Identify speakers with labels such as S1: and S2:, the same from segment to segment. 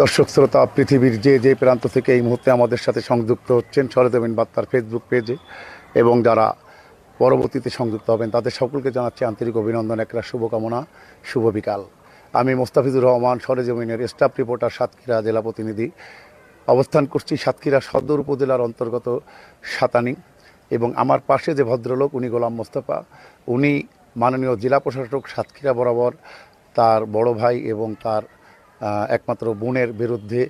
S1: দর্শক শ্রোতা পৃথিবীর যে যে প্রান্ত থেকে এই মুহূর্তে আমাদের সাথে সংযুক্ত হচ্ছেন সরেজমিন বার্তার ফেসবুক পেজে এবং যারা পরবর্তীতে সংযুক্ত হবেন তাদের সকলকে জানাচ্ছি আন্তরিক অভিনন্দন, একটা শুভকামনা, শুভ বিকাল। আমি মোস্তাফিজুর রহমান, সরেজমিনের স্টাফ রিপোর্টার, সাতক্ষীরা জেলা প্রতিনিধি। অবস্থান করছি সাতক্ষীরা সদর উপজেলার অন্তর্গত সাতানি এবং আমার পাশে যে ভদ্রলোক উনি গোলাম মোস্তফা, উনি মাননীয় জেলা প্রশাসক সাতক্ষীরা বরাবর তার বড় ভাই এবং তার একমাত্র বোনের বিরুদ্ধে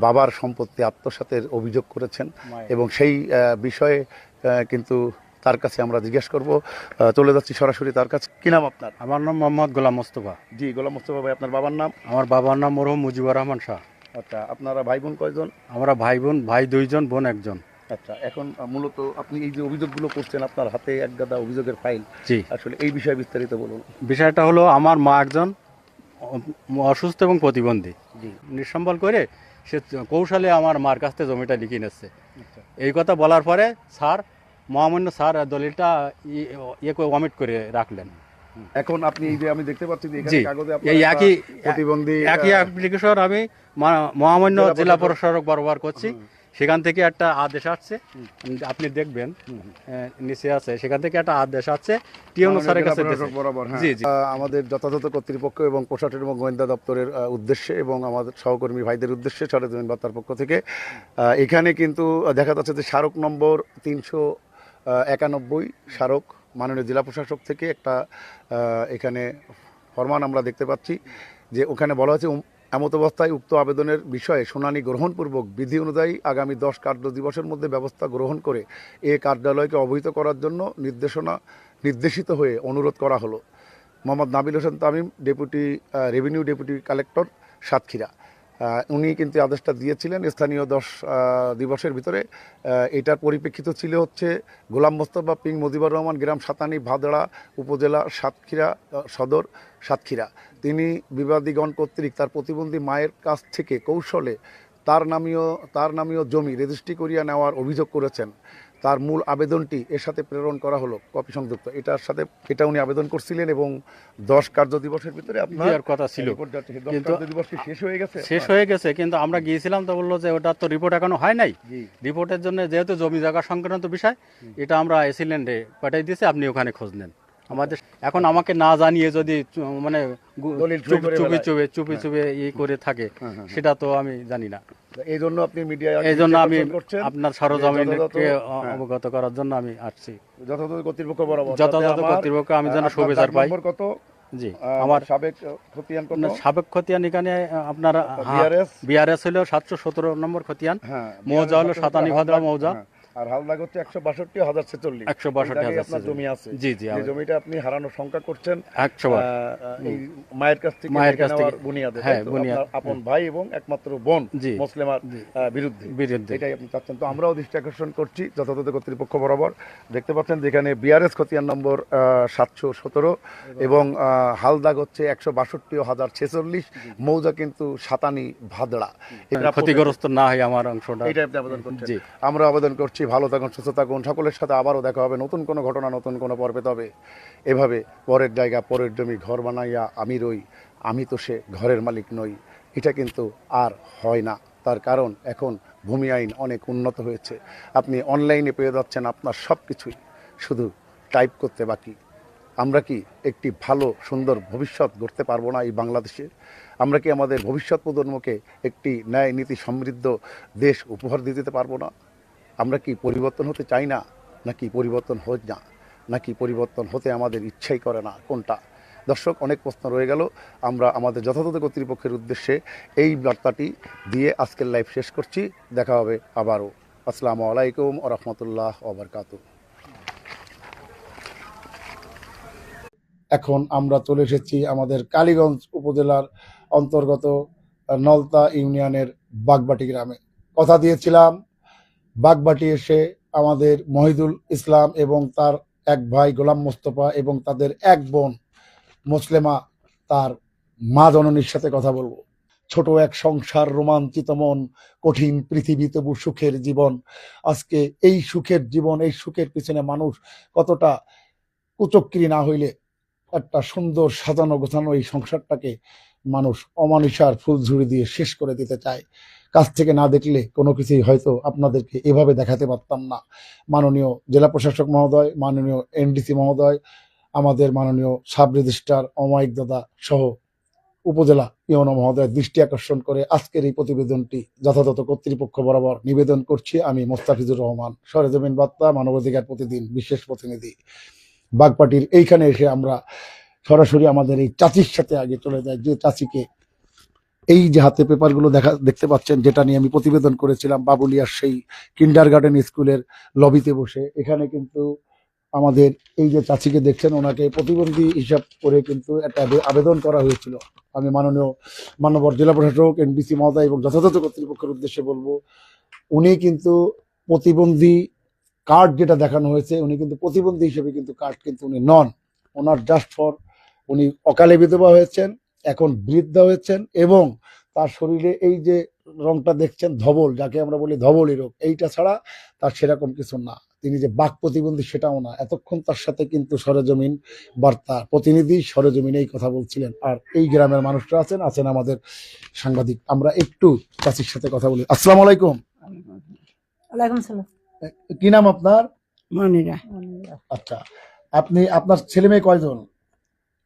S1: বাবার সম্পত্তি আত্মসাতের অভিযোগ করেছেন এবং সেই বিষয়ে কিন্তু তার কাছে আমরা জিজ্ঞেস করব। চলে যাচ্ছি সরাসরি তার কাছে। কি নাম আপনার?
S2: আমার নাম মোহাম্মদ গোলাম মোস্তফা।
S1: জি, গোলাম মোস্তফা ভাই, আপনার বাবার নাম?
S2: আমার বাবার নাম মরহুম মুজিবুর রহমান শাহ।
S1: আচ্ছা, আপনারা ভাই বোন কয়জন?
S2: আমরা ভাই বোন, ভাই দুইজন, বোন একজন।
S1: আচ্ছা, এখন মূলত আপনি এই যে অভিযোগগুলো করছেন, আপনার হাতে এক গাদা অভিযোগের ফাইল,
S2: জি,
S1: আসলে এই বিষয়ে বিস্তারিত বলুন।
S2: বিষয়টা হলো আমার মা একজন অসুস্থ এবং প্রতিবন্ধী।
S1: জি,
S2: নিঃসম্বল করে সে কৌশলে আমার মার কাছ থেকে জমিটা লিখিয়ে নিচ্ছে।
S1: আচ্ছা,
S2: এই কথা বলার পরে স্যার, মহামান্য স্যার দলিলটা ওমিট করে রাখলেন।
S1: এখন আপনি এই যে আমি দেখতে পাচ্ছি যে
S2: জি,
S1: এখানে কাগজে
S2: এই
S1: আপনার
S2: একই
S1: প্রতিবন্ধী
S2: একই অ্যাপ্লিকেশন আমি মহামান্য জেলা প্রশাসক বরাবর করছি। সেখান থেকে একটা আদেশ আসছে, আপনি দেখবেন নিচে আছে, সেখান থেকে একটা আদেশ আসছে টি অনুসারের কাছে
S1: বরাবর।
S2: জি জি,
S1: আমাদের যথাযথ কর্তৃপক্ষ এবং প্রশাসন এবং গোয়েন্দা দপ্তরের উদ্দেশ্যে এবং আমাদের সহকর্মী ভাইদের উদ্দেশ্যে সরেজমিন বার্তার পক্ষ থেকে এখানে কিন্তু দেখা যাচ্ছে যে স্মারক নম্বর 391 স্মারক মাননীয় জেলা প্রশাসক থেকে একটা এখানে ফরমান আমরা দেখতে পাচ্ছি যে ওখানে বলা হয়েছে এমত অবস্থায় উক্ত আবেদনের বিষয়ে শুনানি গ্রহণপূর্বক বিধি অনুযায়ী আগামী 10 কার্য দিবসের মধ্যে ব্যবস্থা গ্রহণ করে এ কার্যালয়কে অবহিত করার জন্য নির্দেশিত হয়ে অনুরোধ করা হলো। Mohammad Nabil Hossain Tamim, revenue deputy collector, Satkhira, উনি কিন্তু আদেশটা দিয়েছিলেন স্থানীয় 10 দিবসের ভিতরে। এটার পরিপ্রেক্ষিত ছিল হচ্ছে গোলাম মোস্তফা পিং মুজিবুর রহমান, গ্রাম সাতানি, ভাদড়া উপজেলা, সাতক্ষীরা সদর, সাতক্ষীরা। তিনি বিবাদীগণ কর্তৃক তার প্রতিবন্ধী মায়ের কাছ থেকে কৌশলে তার নামীয় জমি রেজিস্ট্রি করিয়া নেওয়ার অভিযোগ করেছেন। তার মূল আবেদনটি এর সাথে প্রেরণ করা হলো, কপি সংযুক্ত। এটা উনি আবেদন করছিলেন এবং 10 কার্য দিবসের ভিতরে আপনার
S2: কথা ছিল,
S1: কিন্তু দিবস কি শেষ হয়ে গেছে?
S2: শেষ হয়ে গেছে, কিন্তু আমরা গিয়েছিলাম তো বললো যে ওটার তো রিপোর্ট এখনো হয় নাই। রিপোর্টের জন্য যেহেতু জমি জায়গা সংক্রান্ত বিষয়, এটা আমরা এসিল্যান্ডে পাঠিয়ে দিয়েছি, আপনি ওখানে খোঁজ নেন। আমাদের এখন আমাকে না জানিয়ে যদি মানে চুপি চুপে ই করে থাকে, সেটা তো আমি জানি না।
S1: এই জন্য আপনি মিডিয়ায়
S2: এই জন্য আমি আপনার সরজমিনকে অবগত করার জন্য আমি আসছি।
S1: যথাযথ কর্তৃপক্ষ বরাবর,
S2: যথাযথ কর্তৃপক্ষ আমি যেন সুবিচার পাই।
S1: কত?
S2: জি, আমার সাবেক খতিয়ান এখানে আপনার বিআরএস হলো 717 নম্বর খতিয়ান, মৌজা হলো সাতানি ভাদড়া মৌজা,
S1: আর হালদাগ হচ্ছে 162,046 আপনার জমি আছে।
S2: জি জি,
S1: এই জমিটা আপনি হারানোর শঙ্কা করছেন
S2: 100 বার
S1: এই মায়ের কাছ থেকে বুনিয়াদে,
S2: হ্যাঁ,
S1: আপনার আপন ভাই এবং একমাত্র বোন মুসলিমার বিরুদ্ধে এটাই আপনি চাচ্ছেন। তো আমরাও দৃষ্টি আকর্ষণ করছি যথাযথ কর্তৃপক্ষ বরাবর। দেখতে পাচ্ছেন যেখানে বিআরএস খতিয়ান নম্বর 717 এবং হালদাগ হচ্ছে 162,046, মৌজা কিন্তু সাতানি ভাদড়া।
S2: এটা ক্ষতিগ্রস্ত না হয় আমার অংশটা,
S1: এটা আপনি আবেদন করছেন। আমরা আবেদন করছি, ভালো থাকুন, সুস্থ থাকুন। সকলের সাথে আবারও দেখা হবে নতুন কোনো ঘটনা, নতুন কোনো পর্বে। তবে এভাবে পরের জায়গা, পরের জমি ঘর বানাইয়া আমি রই, আমি তো সে ঘরের মালিক নই, এটা কিন্তু আর হয় না। তার কারণ এখন ভূমি আইন অনেক উন্নত হয়েছে। আপনি অনলাইনে পেয়ে যাচ্ছেন আপনার সব কিছুই, শুধু টাইপ করতে বাকি। আমরা কি একটি ভালো সুন্দর ভবিষ্যৎ গড়তে পারবো না এই বাংলাদেশে? আমরা কি আমাদের ভবিষ্যৎ প্রজন্মকে একটি ন্যায় নীতি সমৃদ্ধ দেশ উপহার দিতে পারবো না? আমরা কি পরিবর্তন হতে চাই না, নাকি পরিবর্তন হয় না, নাকি পরিবর্তন হতে আমাদের ইচ্ছাই করে না? কোনটা? দর্শক, অনেক প্রশ্ন রয়ে গেল। আমরা আমাদের যথাযথ কর্তৃপক্ষের উদ্দেশ্যে এই বার্তাটি দিয়ে আজকের লাইভ শেষ করছি। দেখা হবে আবারও। আসসালামু আলাইকুম ওয়া রাহমাতুল্লাহ ওয়া বারাকাতুহু। এখন আমরা চলে এসেছি আমাদের কালীগঞ্জ উপজেলার অন্তর্গত নলতা ইউনিয়নের বাগবাটি গ্রামে। কথা দিয়েছিলাম বাগবাটি এসে আমাদের মহিদুল ইসলাম এবং তার এক ভাই গোলাম মোস্তফা এবং তাদের এক বোন মুসলেমা, তার মা জননীর সাথে কথা বলবো। ছোট এক সংসার, রোমাঞ্চিত মন, কঠিন পৃথিবী তবু সুখের জীবন। আজকে এই সুখের জীবন, এই সুখের পিছনে মানুষ কতটা কুচক্রী না হইলে একটা সুন্দর সাজানো গোছানো এই সংসারটাকে মানুষ অমানুষার ফুলঝুরি দিয়ে শেষ করে দিতে চায়। কাছ থেকে না দেখলে কোনো কিছুই হয়তো আপনাদেরকে এভাবে দেখাতে পারতাম না। মাননীয় জেলা প্রশাসক মহোদয়, মাননীয় এনডিসি মহোদয়, আমাদের মাননীয় সাব রেজিস্ট্রার অমায়িক দাদা সহ উপজেলা ইউনো মহোদয়ের দৃষ্টি আকর্ষণ করে আজকের এই প্রতিবেদনটি যথাযথ কর্তৃপক্ষ বরাবর নিবেদন করছি আমি মোস্তাফিজুর রহমান, সরেজমিন বার্তা, মানবাধিকার প্রতিদিন বিশেষ প্রতিনিধি। বাগপাটির এইখানে এসে আমরা সরাসরি আমাদের এই চাচির সাথে আগে চলে যাই, যে চাচিকে এই যে হাতে পেপারগুলো দেখতে পাচ্ছেন, যেটা নিয়ে আমি প্রতিবেদন করেছিলাম বাবুলিয়ার সেই কিন্ডারগার্টেন স্কুলের লবিতে বসে। এখানে কিন্তু আমাদের এই যে চাচিকে দেখছেন, ওনাকে প্রতিবন্ধী হিসাব করে কিন্তু একটা আবেদন করা হয়েছিল। আমি মাননীয় জেলা প্রশাসক, এনডিসি মহোদয় এবং যথাযথ কর্তৃপক্ষের উদ্দেশ্যে বলবো, উনি কিন্তু প্রতিবন্ধী কার্ড যেটা দেখানো হয়েছে, উনি কিন্তু প্রতিবন্ধী হিসেবে কিন্তু কার্ড কিন্তু উনি নন। ওনার জাস্ট ফর উনি অকালে বিধবা হয়েছেন, এখন বৃদ্ধা হয়েছেন, এবং তার শরীরে এই যে রংটা দেখছেন ধবল, যাকে আমরা বলি ধবলি রোগ, এইটা ছাড়া তার সেরকম কিছু না। তিনি যে বাক প্রতিবন্ধী সেটাও না। এতক্ষণ তার সাথে কিন্তু সরেজমিন বার্তা প্রতিনিধি সরেজমিনে এই কথা বলছিলেন। আর এই গ্রামের মানুষরা আছেন আমাদের সাংবাদিক। আমরা একটু চাচির সাথে কথা বলি। আসসালামু আলাইকুম।
S3: ওয়ালাইকুম সালাম।
S1: কি নাম আপনার?
S3: মনিরা।
S1: আচ্ছা, আপনার ছেলে মেয়ে কয়জন?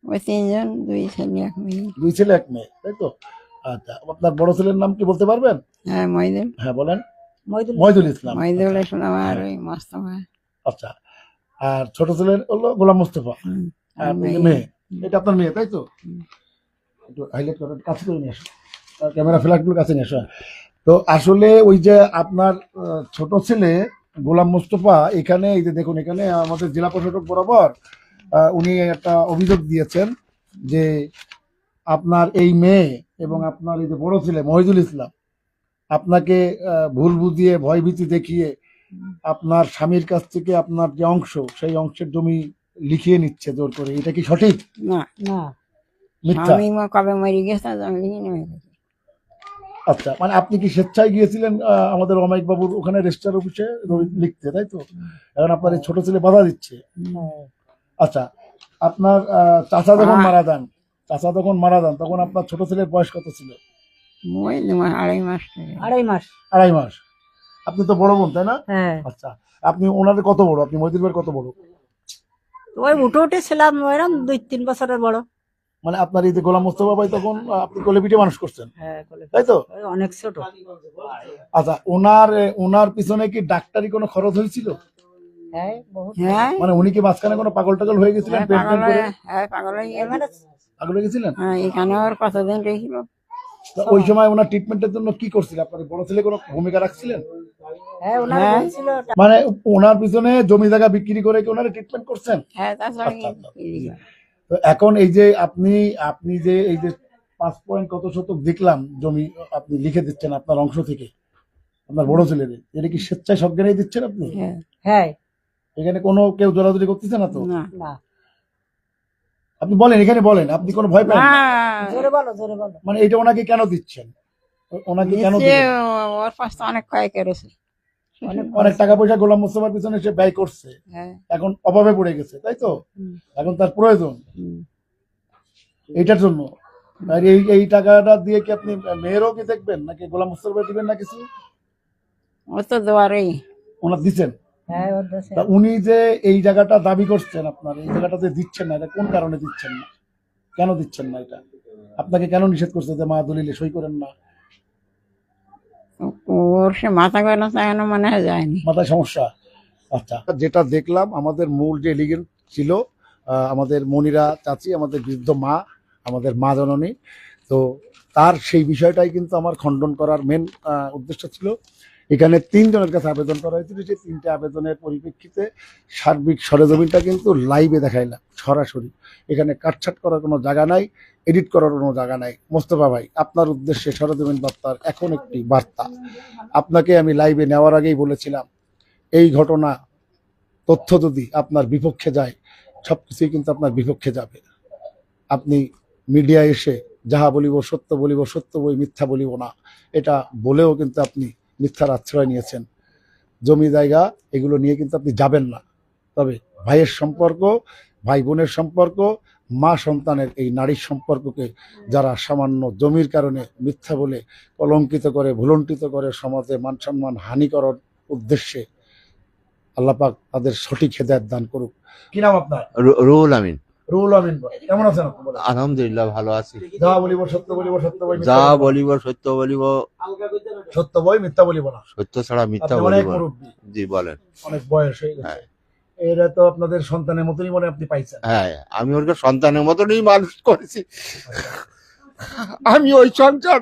S3: ওই তিনজন, দুই ছেলে এক মেয়ে।
S1: দুই ছেলে এক মেয়ে, তাই তো? আচ্ছা, আপনার বড় ছেলের নাম কি বলতে পারবেন?
S3: হ্যাঁ, মইদুল।
S1: হ্যাঁ বলেন।
S3: মইদুল
S1: ইসলাম।
S3: মইদুল ইসলাম আর ওই মোস্তফা।
S1: আচ্ছা, আর ছোট ছেলের হলো গোলাম মোস্তফা। আর এই যে মেয়ে, এটা আপনার মেয়ে, তাই তো? একটু হাইলাইট করেন, কাছে করে নিয়ে আসো, ক্যামেরা ফ্ল্যাগগুলো কাছে নিয়ে আসো। তো আসলে ওই যে আপনার ছোট ছেলে গোলাম মোস্তফা, এখানে এই যে দেখুন, এখানে আমাদের জেলা প্রশাসক বরাবর উনি একটা অভিযোগ দিয়েছেন যে আপনার এই মেয়ে এবং আপনার এই যে বড় ছেলে মহিদুল ইসলাম আপনাকে ভুল বুঝিয়ে ভয়ভীতি দেখিয়ে আপনার স্বামীর কাছ থেকে আপনার যে অংশ, সেই অংশের জমি লিখিয়ে নিচ্ছে জোর করে। এটা কি সঠিক?
S3: না না,
S1: মিথ্যা?
S3: আমি কবে মরে গেছে আমি লিখিনি মরে গেছি।
S1: আচ্ছা, মানে আপনি কি স্বেচ্ছায় গিয়েছিলেন আমাদের অমায়িক বাবুর ওখানে রেজিস্ট্রার অফিসে লিখতে, তাই তো? এখন আপনার এই ছোট ছেলে বাধা দিচ্ছে। আচ্ছা, আপনার চাচা যখন মারা যান তখন আপনার ছোট ছেলের বয়স কত ছিল?
S3: ওই 2.5 মাস। 2.5 মাস।
S1: 2.5 মাস। আপনি তো বড় বোন, তাই না?
S3: হ্যাঁ।
S1: আচ্ছা, আপনি ওনাদের কত বড়? আপনি মহিদুল ভাইয়ের কত বড়?
S3: ওই উঠে ছিলাম ওইরকম 2-3 বছরের বড়।
S1: মানে আপনার এই যে গোলাম মোস্তফা ভাই তখন আপনি কোলে পিঠে মানুষ করছেন,
S3: হ্যাঁ,
S1: তাই তো?
S3: অনেক ছোট।
S1: আচ্ছা, ওনার পিছনে কি ডাক্তারি কোনো খরচ হয়েছিল?
S3: হ্যাঁ, বহুত। হ্যাঁ,
S1: মানে উনি কি মাঝখানে কোনো পাগল টাগল হয়ে গেছিলেন?
S3: পাগল হয়ে গেছে।
S1: পাগল হয়ে গেছিলেন?
S3: হ্যাঁ, এখানে ওর কতদিন রেখেছিল।
S1: তো ওই সময় ওনার ট্রিটমেন্টের জন্য কি করছিলেন? আপনার বড় ছেলে কোনো ভূমিকা রাখছিলেন?
S3: হ্যাঁ, ওনার বলছিল।
S1: মানে ওনার পিছনে জমি জায়গা বিক্রি করে কি ওনারা ট্রিটমেন্ট করছেন?
S3: হ্যাঁ, তাছাড়া
S1: আচ্ছা, আচ্ছা। তো এখন এই যে আপনি যে এই যে 5 পয়েন্ট কত শতক দেখলাম জমি আপনি লিখে দিচ্ছেন আপনার অংশ থেকে আপনার বড় ছেলের, এটা কি স্বেচ্ছায় সজ্ঞানেই দিচ্ছেন আপনি?
S3: হ্যাঁ।
S1: এখানে কোনো কেউ জোরাজুরি করতেছে না তো?
S3: না।
S1: আপনি বলেন, এখানে বলেন, আপনি কোনো ভয় পান না?
S3: জোরে বলো।
S1: মানে এটা ওনাকে কেন দিচ্ছেন? ওনাকে কেন
S3: নিচে
S1: দিবেন?
S3: ওর পাশে অনেক ক্ষয় করেছে।
S1: অনেক টাকা পয়সা গোলাম মোস্তফার পিছনে সে ব্যয় করছে,
S3: হ্যাঁ।
S1: এখন অভাবে পড়ে গেছে, তাই তো? এখন তার প্রয়োজন এইটার জন্য। আর এই টাকাটা দিয়ে কি আপনি মেয়েরও কি দেখবেন, নাকি গোলাম মোস্তফা দিবেন না কিছু?
S3: ও তো দোয়ারেই
S1: ওনার দিচ্ছেন।
S3: হ্যাঁ,
S1: তা উনি যে এই জায়গাটা দাবি করছেন, আপনার এই জায়গাটা যে দিচ্ছেন না, এটা কোন কারণে দিচ্ছেন না? কেন দিচ্ছেন না? এটা আপনাকে কেন নিষেধ করছে যে মা দলিলে সই করেন না?
S3: ওর সে মাথা গয়না চায়না মনে হয় যায়নি।
S1: মাথায় সমস্যা? আচ্ছা, যেটা দেখলাম আমাদের মূল যে এলিগেন্ট ছিল আমাদের মনিরা চাচি, আমাদের বৃদ্ধ মা, আমাদের মা জননী, তো তার সেই বিষয়টাই কিন্তু আমার খণ্ডন করার মেন উদ্দেশ্য ছিল। এখানে 3 জনের কাছে আবেদন করা হয়েছিল, সেই 3টে আবেদনের পরিপ্রেক্ষিতে সার্বিক সরেজমিনটা কিন্তু লাইভে দেখাইলাম সরাসরি। এখানে কাটছাট করার কোনো জায়গা নাই, এডিট করার কোনো জায়গা নাই। মোস্তফা ভাই, আপনার উদ্দেশ্যে সরেজমিন বার্তার এখন একটি বার্তা। আপনাকে আমি লাইভে নেওয়ার আগেই বলেছিলাম, এই ঘটনা তথ্য যদি আপনার বিপক্ষে যায়, সবকিছুই কিন্তু আপনার বিপক্ষে যাবে। আপনি মিডিয়ায় এসে যাহা বলিব সত্য বলিব, সত্য বই মিথ্যা বলিব না, এটা বলেও কিন্তু আপনি মিথ্যার আশ্রয় নিয়েছেন। জমি জায়গা এগুলো নিয়ে কিন্তু আপনি যাবেন না। তবে ভাইয়ের সম্পর্ক, ভাই বোনের সম্পর্ক,
S4: মা সন্তানের এই নারীর সম্পর্ককে যারা সামান্য জমির কারণে মিথ্যা বলে কলঙ্কিত করে, ভুলণ্ঠিত করে, সমাজে মান সম্মান হানি করার উদ্দেশ্যে আল্লাহ পাক তাদের সঠিক হেদায়েত দান করুক। কি নাম আপনার?
S5: রুহুল আমিন।
S4: রুহুল আমিন ভাই, কেমন আছেন আপনি? বলেন।
S5: আলহামদুলিল্লাহ ভালো আছি।
S4: যা বলিব সত্য বলিব, সত্য বই
S5: যা বলিব সত্য বলিব,
S4: সত্য বই মিথ্যা বলিব না।
S5: সত্য ছাড়া মিথ্যা
S4: আপনি অনেক
S5: বলিব না।
S4: মুরব্বী,
S5: জি বলেন।
S4: অনেক বয়স হয়ে গেছে।
S5: হ্যাঁ।
S4: এরা তো আপনাদের সন্তানের মতনই মনে আপনি পাইছেন।
S5: হ্যাঁ, আমি ওর সন্তানের মতনই মানুষ করেছি। আমি ওই সংসার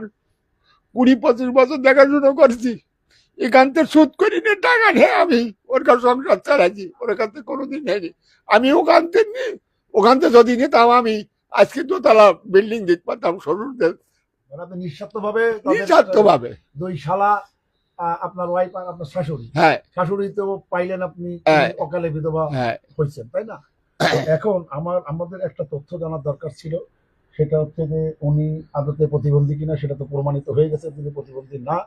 S5: 20-25 বছর দেখাশোনা করেছি। এখান থেকে সুদ করি না টাকা নেই, আমি ওর কাছে সংসার চালাইছি, ওর কাছে কোনোদিন নেয়নি। আমি ওখান থেকে যদি নিতাম, আমি আজকে দোতলা বিল্ডিং দিতে পারতাম শ্বশুরদের।
S4: মানে আপনি নিঃস্বার্থভাবে
S5: নিঃস্বার্থভাবে
S4: দুই শালা, আপনার ওয়াইফ আর আপনার শাশুড়ি,
S5: হ্যাঁ
S4: শাশুড়ি তো পাইলেন আপনি,
S5: হ্যাঁ।
S4: অকালে বিধবা
S5: হ্যাঁ
S4: হয়েছেন, তাই না? এখন আমাদের একটা তথ্য জানার দরকার ছিল, সেটা হচ্ছে যে উনি আদতে প্রতিবন্ধী কিনা। সেটা তো প্রমাণিত হয়ে গেছে তিনি প্রতিবন্ধী না।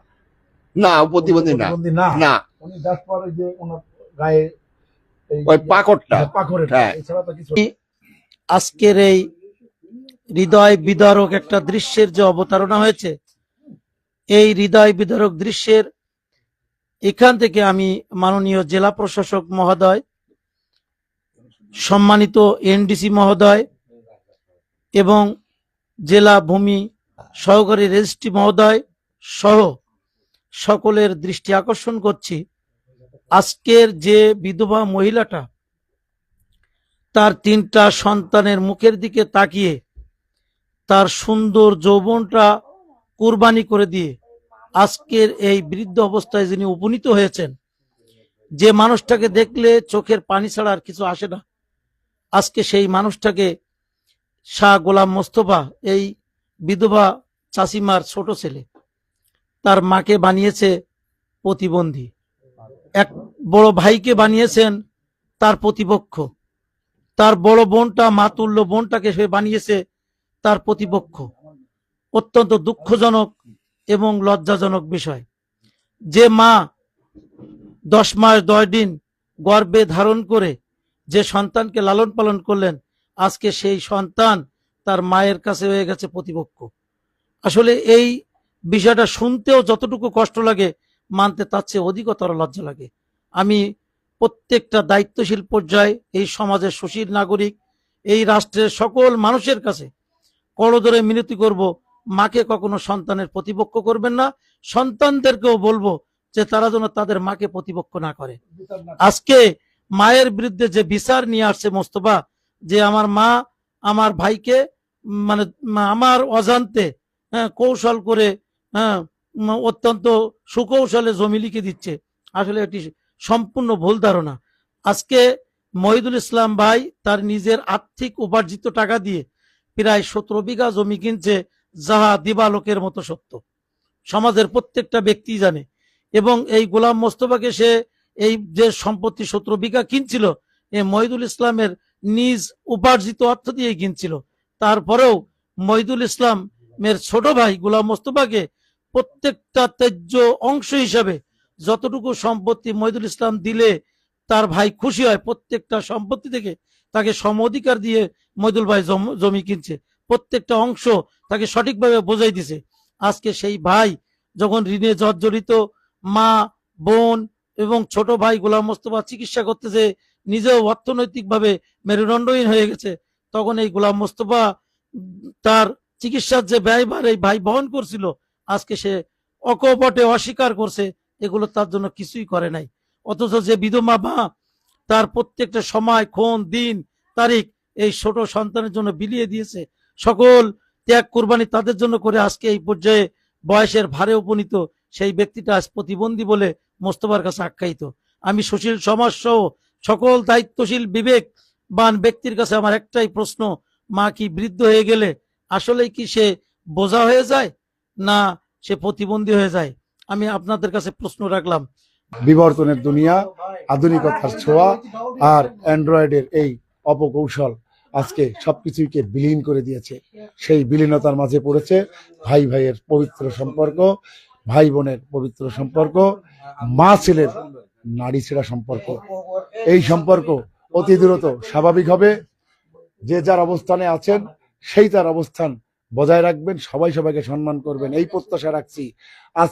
S5: না, প্রতিবন্ধী না।
S4: না,
S5: না,
S4: উনি জাস্ট পর ওই যে ওনার গায়ে
S5: ওই পাকড়টা।
S4: পাখরের,
S5: হ্যাঁ।
S4: এছাড়া তো কিছু।
S6: আজকের এই হৃদয় বিদারক একটা দৃশ্যের যে অবতারণা হয়েছে, এই হৃদয় বিদারক দৃশ্যের এখান থেকে আমি মাননীয় জেলা প্রশাসক মহোদয়, সম্মানিত এনডিসি মহোদয় এবং জেলা ভূমি সহকারী রেজিস্ট্রি মহোদয় সহ সকলের দৃষ্টি আকর্ষণ করছি। আজকের যে বিধবা মহিলাটা তার 3টা সন্তানের মুখের দিকে তাকিয়ে তার সুন্দর যৌবনটা কুরবানি করে দিয়ে আজকের এই বৃদ্ধ অবস্থায় যিনি উপনীত হয়েছেন, যে মানুষটাকে দেখলে চোখের পানি ছাড়া আর কিছু আসে না, আজকে সেই মানুষটাকে শাহ গোলাম মোস্তফা, এই বিধবা চাচিমার ছোট ছেলে, তার মাকে বানিয়েছে প্রতিবন্ধী, এক বড় ভাইকে বানিয়েছেন তার প্রতিপক্ষ, তার বড় বোনটা, মাতুল্য বোনটাকে সে বানিয়েছে তার প্রতিপক্ষ। অত্যন্ত দুঃখজনক এবং লজ্জাজনক বিষয় যে মা 10 মাস 10 দিন গর্ভে ধারণ করে যে সন্তানকে লালন পালন করলেন, আজকে সেই সন্তান তার মায়ের কাছে হয়ে গেছে প্রতিপক্ষ। আসলে এই বিষয়টা শুনতেও যতটুকু কষ্ট লাগে, মানতে তার চেয়ে অধিকতর লজ্জা লাগে। আমি প্রত্যেকটা দায়িত্বশীল পর্যায়ে এই সমাজের সুশীল নাগরিক, এই রাষ্ট্রের সকল মানুষের কাছে করজোড়ে মিনতি করব, মাকে কখনো সন্তানের প্রতিপক্ষ করবেন না। সন্তানদেরকেও বলবো যে তারা যেন তাদের মাকে প্রতিপক্ষ না করে। আজকে মায়ের বিরুদ্ধে যে বিচার নিয়ে আসছে মোস্তফা, যে আমার মা আমার ভাইকে মানে আমার অজান্তে কৌশল করে অত্যন্ত সুকৌশলে জমি লিখে দিচ্ছে, আসলে এটি সম্পূর্ণ ভুল ধারণা। আজকে মহিদুল ইসলাম ভাই তার নিজের আর্থিক উপার্জিত টাকা দিয়ে প্রায় 17 বিঘা জমি কিনছে, যাহা দিবালোকের মতো সত্য, সমাজের প্রত্যেকটা ব্যক্তি জানে। এবং এই গোলাম মোস্তফাকে সে এই যে সম্পত্তি 17 বিঘা কিনছিল, এই মহিদুল ইসলামের নিজ উপার্জিত অর্থ দিয়ে কিনছিল। তারপরেও মহিদুল ইসলামের ছোট ভাই গোলাম মোস্তফাকে প্রত্যেকটা ত্যায্য অংশ হিসাবে যতটুকু সম্পত্তি মহিদুল ইসলাম দিলে তার ভাই খুশি হয়, প্রত্যেকটা সম্পত্তি থেকে তাকে সম অধিকার দিয়ে মহিদুল ভাই জমি কিনছে, প্রত্যেকটা অংশ তাকে সঠিকভাবে বোঝাই দিছে। আজকে সেই ভাই যখন ঋণে জর্জরিত, মা, বোন এবং ছোট ভাই গোলাম মোস্তফা চিকিৎসা করতেছে, নিজেও অর্থনৈতিকভাবে মেরুদণ্ডহীন হয়ে গেছে, তখন এই গোলাম মোস্তফা তার চিকিৎসার যে ব্যয়ভার এই ভাই বহন করছিল, আজকে সে অকপটে অস্বীকার করছে, এগুলো তার জন্য কিছুই করে নাই। অথচ যে বিধবা মা তার প্রত্যেকটা সময়, ক্ষণ, দিন, তারিখ এই ছোট সন্তানের জন্য বিলিয়ে দিয়েছে, সকল ত্যাগ কুরবানি তাদের জন্য করে আজকে এই পর্যায়ে বয়সের ভারে উপনীত সেই ব্যক্তিটা আজ প্রতিবন্ধী বলে মোস্তফার কাছে আখ্যায়িত। আমি সুশীল সমাজ সহ সকল দায়িত্বশীল বিবেকবান ব্যক্তির কাছে আমার একটাই প্রশ্ন, মা কি বৃদ্ধ হয়ে গেলে আসলেই কি সে বোঝা হয়ে যায়, না সে প্রতিবন্ধী হয়ে যায়? আমি আপনাদের কাছে প্রশ্ন রাখলাম।
S4: বিবর্তনের দুনিয়া, আধুনিকতার ছোঁয়া আর অ্যান্ড্রয়েডের এই অপকৌশল আজকে সবকিছুকে বিলীন করে দিয়েছে। সেই বিলীনতার মাঝে পড়েছে ভাই ভাইয়ের পবিত্র সম্পর্ক, ভাই বোনের পবিত্র সম্পর্ক, মা ছেলের নারী ছেঁড়া সম্পর্ক। এই সম্পর্ক অতি দ্রুত স্বাভাবিক হবে, যে যার অবস্থানে আছেন সেই তার অবস্থান বজায় রাখবেন, সবাই সবাইকে সম্মান করবেন, এই প্রত্যাশা রাখছি। আজ